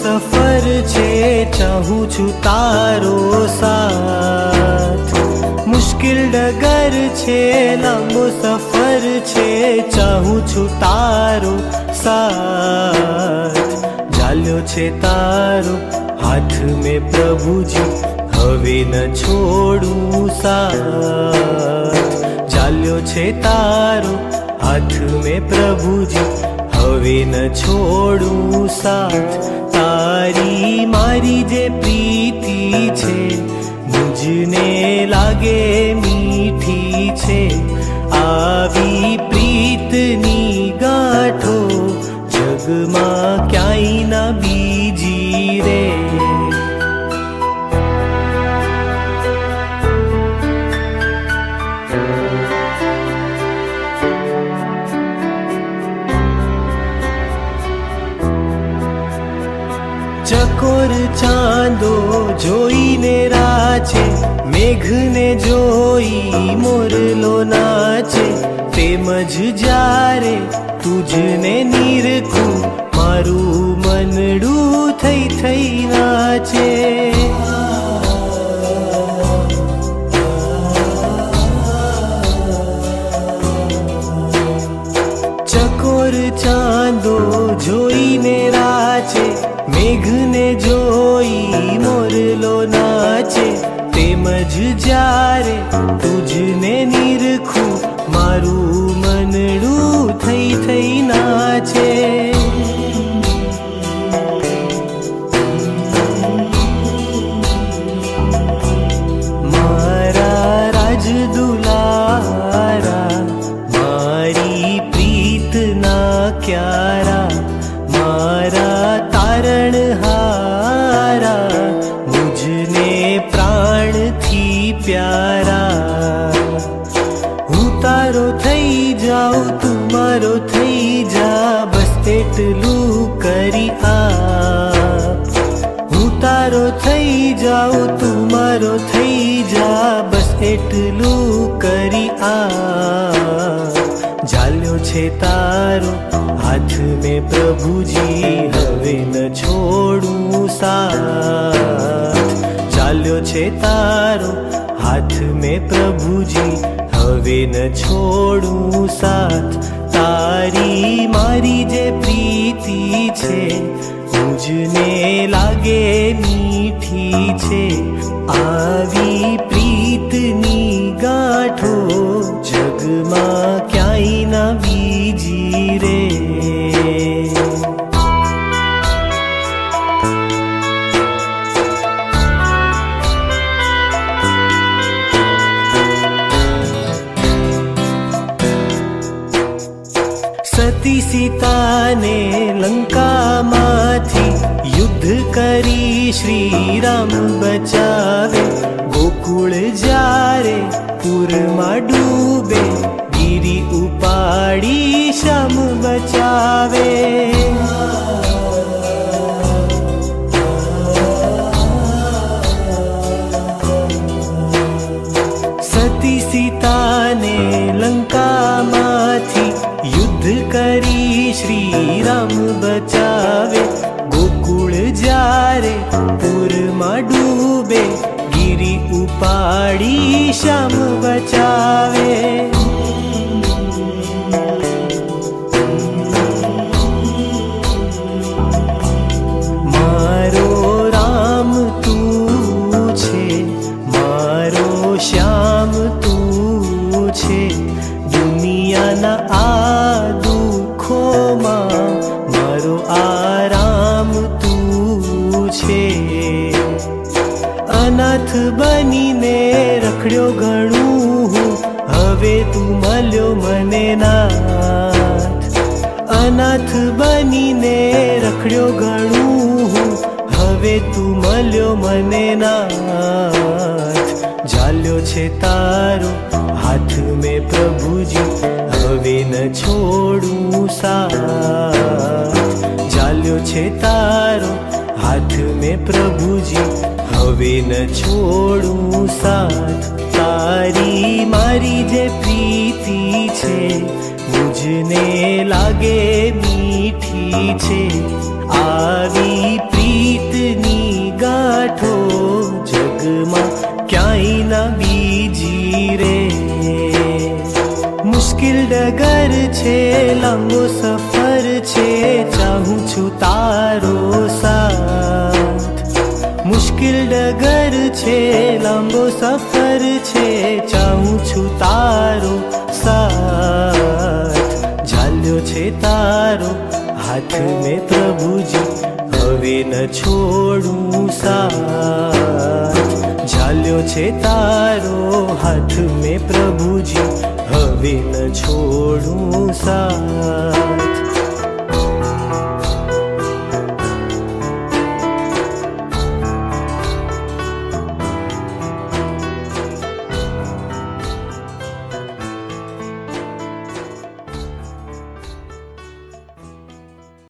સફર છે, ચાહું છું તારો સાથ. મુશ્કેલ ડગર છે, લાંબો સફર છે, ચાહું છું તારો સાથ. ચાલ્યો છે તારો હાથ મેં પ્રભુજી, હવે ન છોડું સાથ. ચાલ્યો છે તારો હાથ મેં પ્રભુજી, હવે ન છોડું સાથ. તારી મારી જે પ્રીતિ છે, મુજને લાગે મીઠી છે. આવી પ્રીતની ગાંઠો જગમાં ક્યાંય ના બીજી રે. ચકોર ચાંદો જોઈને રાચે, મેઘને જોઈ મોરલો નાચે. તેમજ જ્યારે તુજને નિરખું, મારું મનડું થઈ થઈ નાચે. ચકોર ચાંદો જોઈને રાચે, મેઘને જોઈ મોરલો નાચે. તેમજ જ્યારે તુજને નિરખું, મારું મનડું થઈ થઈ નાચે. મારા રાજ દુલારા, મારી પ્રીતના ક્યારા, મારા તારણહારા, મુજને પ્રાણથી પ્યારા. હું તારો થઈ જાઉં, તું મારો થઈ જા, બસ એટલું કરી આપ. હું તારો થઈ જાઉં, તું મારો થઈ જા, બસ એટલું કરી આપ. ચાલ્યો છે તારો હાથ મેં પ્રભુજી, હવે ન છોડું સાથ. ચાલ્યો છે તારો હાથ મેં પ્રભુજી, હવે ન છોડું સાથ. તારી મારી જે પ્રીતિ છે, મુજને લાગે મીઠી છે. આવી પ્રીતની ગાંઠો જગમાં ક્યાંય ના બીજી રે. સતી સીતાને લંકામાંથી યુદ્ધ કરી શ્રી રામ બચાવે. ગોકુળ જ્યારે પૂરમાં ડૂબે, ગિરી ઉપાડી શ્યામ બચાવે. સતી સીતાને લંકામાંથી યુદ્ધ કરી શ્રી રામ બચાવે. ગોકુળ જ્યારે પૂરમાં ડૂબે, ગિરી ઉપાડી શ્યામ બચાવે. મારો રામ તું છે, મારો શ્યામ તું છે. દુનિયાના આ દુઃખોમાં મારો આરામ તું છે. અનાથ બનીને રખડ્યો ઘણું હું, હવે તું મળ્યો મને નાથ. અનાથ બનીને રખડ્યો ઘણું હું, હવે તું મળ્યો મને નાથ. ચાલ્યો છે તારો હાથ મેં પ્રભુજી, હવે ન છોડું સાથ. ચાલ્યો છે તારો હાથ મેં પ્રભુજી, હવે ન છોડું સાથ. તારી મારી જે પ્રીતિ છે, મુજને લાગે મીઠી છે. આવી પ્રીતિ કાંઠો જગમાં ક્યાંય ના બીજી રે. મુશ્કિલ ડગર છે, લાંબો સફર છે, ચાહું છું તારો સાથ. મુશ્કિલ ડગર છે, લાંબો સફર છે, ચાહું છું તારો સાથ. ઝાલ્યો છે તારો હાથ મેં પ્રભુજી, હવે ન છોડું સાથ. ઝાલ્યો છે તારો હાથ મેં પ્રભુજી, હવે ન છોડું સાથ.